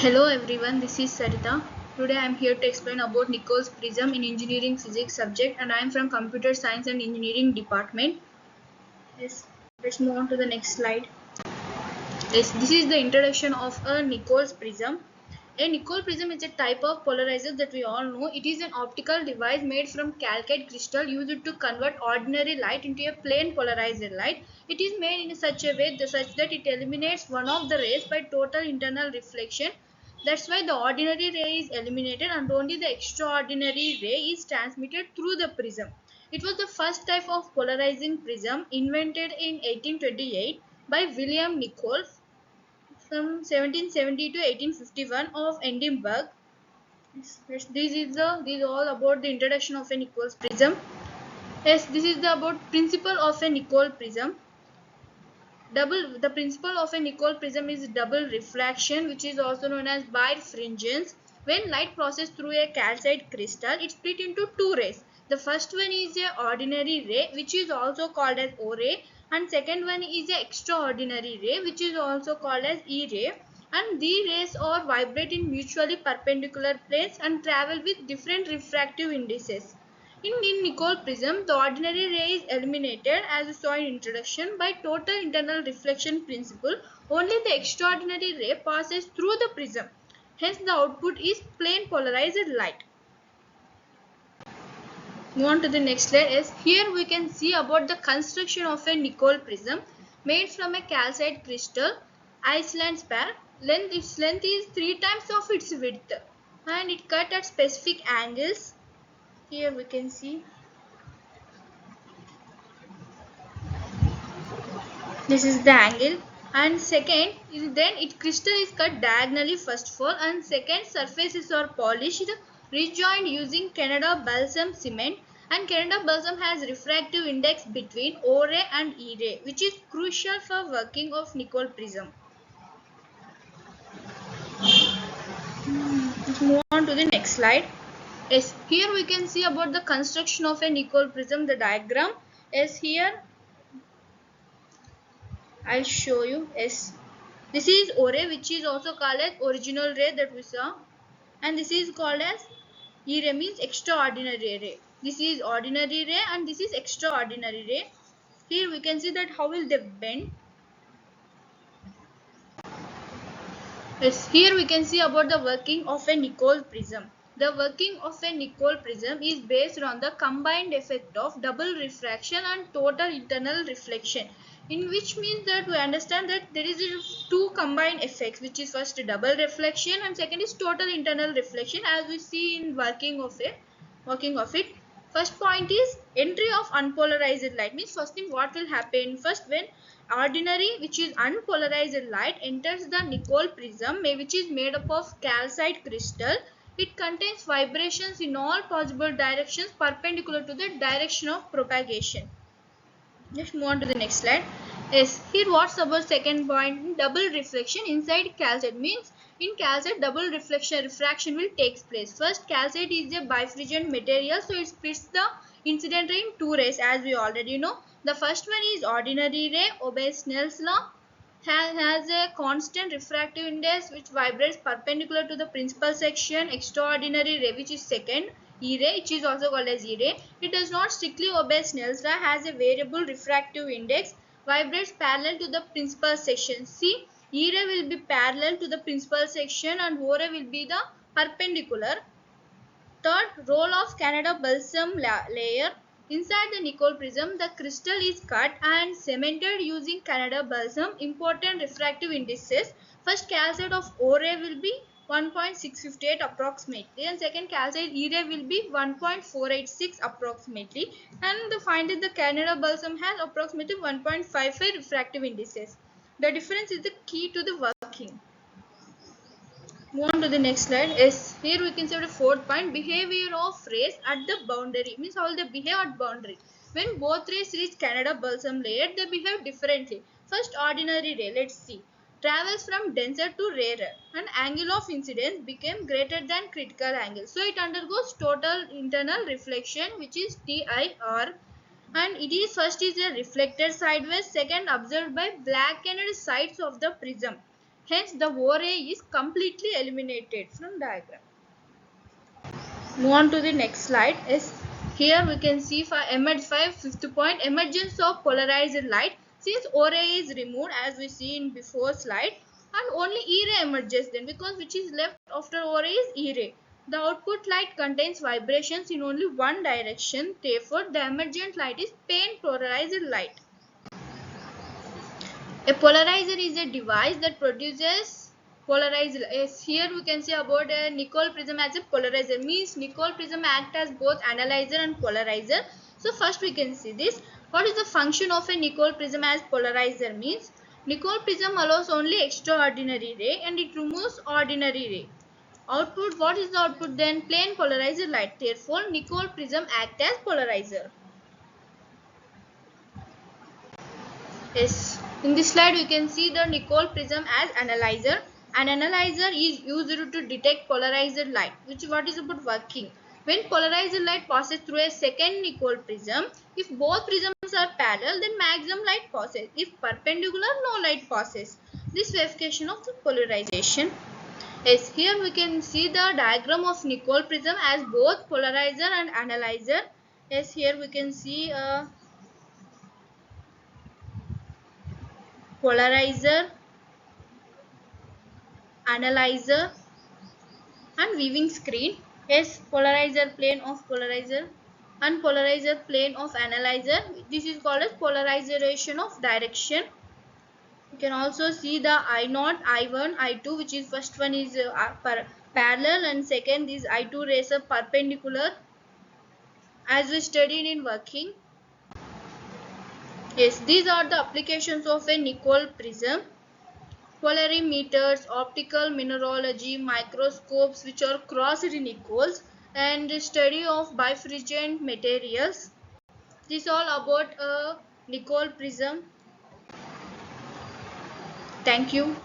Hello everyone, this is Sarita. Today I am here to explain about Nicol'S Prism in Engineering Physics subject, and I am from Computer Science and Engineering department. Yes, let's move on to the next slide. Yes, this is the introduction of a Nicol'S Prism. A Nicol's prism is a type of polarizer that we all know. It is an optical device made from calcite crystal used to convert ordinary light into a plane polarized light. It is made in such a way such that it eliminates one of the rays by total internal reflection. That's why the ordinary ray is eliminated and only the extraordinary ray is transmitted through the prism. It was the first type of polarizing prism invented in 1828 by William Nicol from 1770 to 1851 of Edinburgh. This is all about the introduction of a Nicol's prism. Yes, this is the about principle of a Nicol prism. The principle of a Nicol prism is double refraction, which is also known as birefringence. When light passes through a calcite crystal, it split into two rays. The first one is a ordinary ray, which is also called as O ray, and second one is a extraordinary ray, which is also called as E ray. And these rays are vibrate in mutually perpendicular planes and travel with different refractive indices. In Nicol prism, the ordinary ray is eliminated, as we saw in introduction, by total internal reflection principle. Only the extraordinary ray passes through the prism. Hence, the output is plane polarized light. Move on to the next slide. Is here we can see about the construction of a Nicol prism made from a calcite crystal, Iceland spar. Its length is 3 times of its width, and it cut at specific angles. Here we can see. This is the angle, and second is then it crystal is cut diagonally first of all, and second surfaces are polished, rejoined using Canada balsam cement, and Canada balsam has refractive index between O ray and E ray, which is crucial for working of Nicol prism. Let's move on to the next slide. Yes, here we can see about the construction of a Nicol prism. The diagram is here. I'll show you. Yes, this is O ray, which is also called as original ray that we saw, and this is called as E ray, means extraordinary ray. This is ordinary ray and this is extraordinary ray. Here we can see that how will they bend. Yes, here we can see about the working of a Nicol prism. The working of a Nicol prism is based on the combined effect of double refraction and total internal reflection, in which means that we understand that there is two combined effects, which is first double reflection and second is total internal reflection, as we see in working of it. First point is entry of unpolarized light, means first thing what will happen first when ordinary, which is unpolarized light, enters the Nicol prism, which is made up of calcite crystal. It contains vibrations in all possible directions perpendicular to the direction of propagation. Let's move on to the next slide. Yes, here what's about second point, double reflection inside calcite, means in calcite double refraction will take place. First, calcite is a bifringent material, so it splits the incident ray in two rays, as we already know. The first one is ordinary ray, obeys Snell's law, has a constant refractive index which vibrates perpendicular to the principal section. Extraordinary ray, which is second, E ray, which is also called as E ray, it does not strictly obey Snell's law, has a variable refractive index, vibrates parallel to the principal section. See, E ray will be parallel to the principal section and O ray will be the perpendicular. Third, roll of Canada balsam layer. Inside the Nicol prism, the crystal is cut and cemented using Canada balsam. Important refractive indices. First, calcite of O ray will be 1.658 approximately, and second calcite E ray will be 1.486 approximately, and find that the Canada balsam has approximately 1.55 refractive indices. The difference is the key to the working. Move on to the next slide. Is here we can see the fourth point, behavior of rays at the boundary, means how they behave at boundary. When both rays reach Canada balsam layer, they behave differently. First, ordinary ray, let's see, travels from denser to rarer, and angle of incidence became greater than critical angle, so it undergoes total internal reflection, which is TIR, and it is first is a reflected sideways, second observed by blackened sides of the prism. Hence, the O ray is completely eliminated from diagram. Move on to the next slide. Is here we can see for fifth point, emergence of polarized light. Since O ray is removed, as we see in before slide, and only E ray emerges then, because which is left after O ray is E ray. The output light contains vibrations in only one direction. Therefore, the emergent light is plane polarized light. A polarizer is a device that produces polarized. Here we can say about a Nicol'S prism as a polarizer. Means Nicol'S prism act as both analyzer and polarizer. So first we can see this. What is the function of a Nicol'S prism as polarizer? Means Nicol'S prism allows only extraordinary ray and it removes ordinary ray. Output, what is the output then? Plane polarized light. Therefore, Nicol'S prism act as polarizer. Yes. In this slide, we can see the Nicol'S prism as analyzer. An analyzer is used to detect polarized light. Which what is about working? When polarized light passes through a second Nicol'S prism, if both prisms are parallel, then maximum light passes. If perpendicular, no light passes. This verification of the polarization. Yes, here we can see the diagram of Nicol'S prism as both polarizer and analyzer. Yes, here we can see a polarizer, analyzer and viewing screen. Yes, polarizer plane of polarizer and polarizer plane of analyzer. This is called as polarization of direction. You can also see the I0, I1, I2, which is first one is parallel and second is I2 rays are perpendicular, as we studied in working. Yes, these are the applications of a Nicol'S prism. Polarimeters, optical mineralogy, microscopes which are crossed in Nicol'S, and study of bifurcant materials. This is all about a Nicol'S prism. Thank you.